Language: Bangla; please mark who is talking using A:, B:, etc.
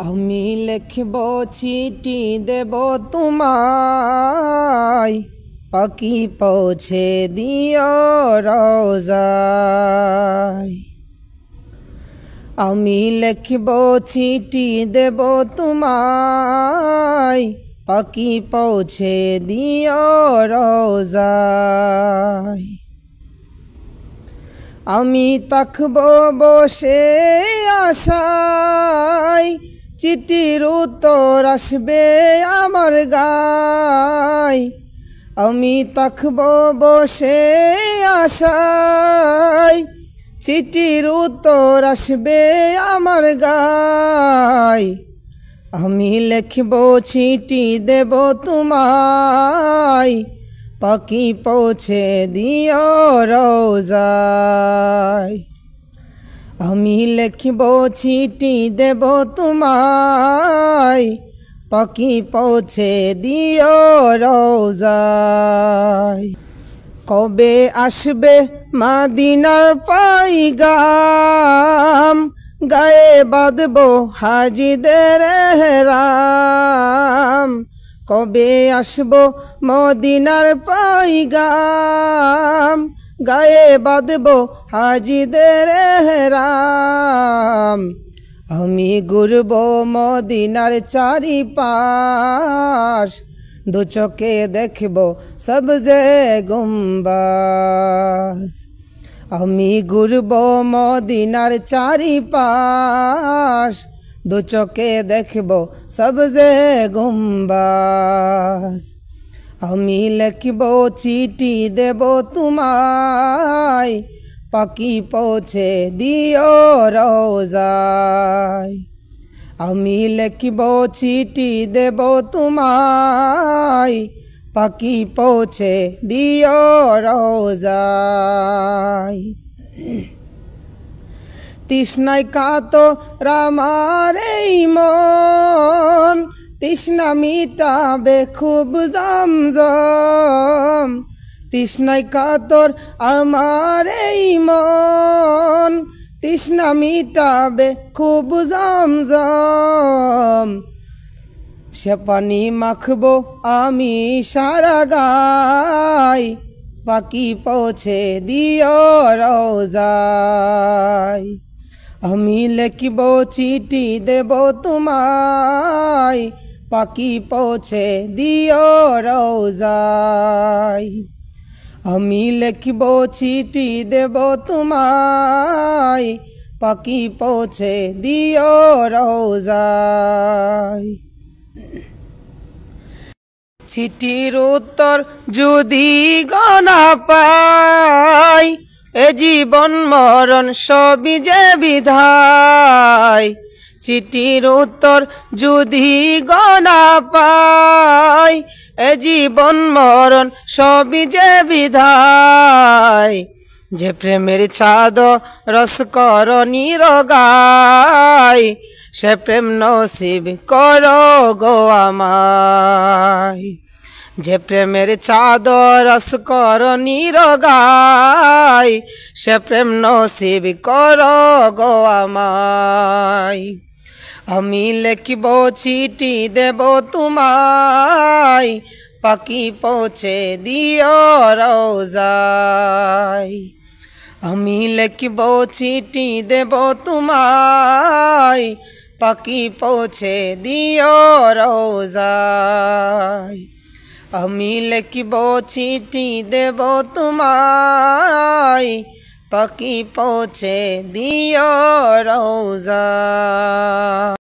A: আমি লিখব চিঠি দেব তোমায়, পাখি পৌঁছে দিও রোজায়। আমি লিখব চিঠি দেব তোমায়, পাখি পৌঁছে দিও রোজায়। আমি থাকব বসে আশায়, চিঠির উত্তর আসবে আমার গায়। আমি থাকব বসে আশায়, চিঠির উত্তর আসবে আমার গায়। আমি লিখব চিঠি দেব তোমায়, পাখি পৌঁছে দিও রোজায়। আমি লিখব চিঠি দেব তোমায়, পাখি পৌঁছে দিও রোজায়। কবে আসবে মদিনার পয়গাম, গায়ে বাঁধব হাজিদের এহরাম। কবে আসব মদিনার পয়গাম, গায়ে বাঁধব হাজিদের এহরাম। আমি ঘুরব মদিনার চারিপাশ, দু চোখে দেখব সবজে গুম্বাজ। আমি ঘুরব মদিনার চারিপাশ, দু চোখে দেখব সবজে গুম্বাজ। আমি লিখব চিঠি দেব তোমায়, পাখি পৌঁছে দিও রোজায়। আমি লিখব চিঠি দেব তোমায়, পাখি পৌঁছে দিও রোজায়। তৃষ্ণায় কাতর আমার এই মন, তৃষ্ণা মিটাবে খুব জমজম। তৃষ্ণায় কাতর আমার এই মন, তৃষ্ণা মিটাবে খুব জমজম। সে পানি মাখবো আমি সারা গায়, পাখি পৌঁছে দিও রোজায়। আমি লিখব চিঠি দেব তোমায়, পাখি পৌঁছে দিও রোজায়। আমি লিখব চিঠি দেব তোমায়, পাখি পৌঁছে দিও রোজায়। চিঠির উত্তর যদি গনা পাই, এ জীবন মরণ সবই যে বিধায়। চিঠির উত্তর যদি গনা পাই, এ জীবন মরণ সবই যে বিধায়। যে প্রেমের ছাদ রস কর নিরগায়, সে প্রেম নসিব করো গো আমায়। যে প্রেমের চাদর রস কর নিরগায়, সে প্রেম নসিব করো গো আমায়। আমি লিখব চিঠি দেব তোমায়, পাখি পৌঁছে দিও রোজায়। আমি লিখব চিঠি দেব তোমায়, পাখি পৌঁছে দিও রোজায়। আমি লিখব চিঠি দেব তোমায়, পাখি পৌঁছে দিও রোজায়।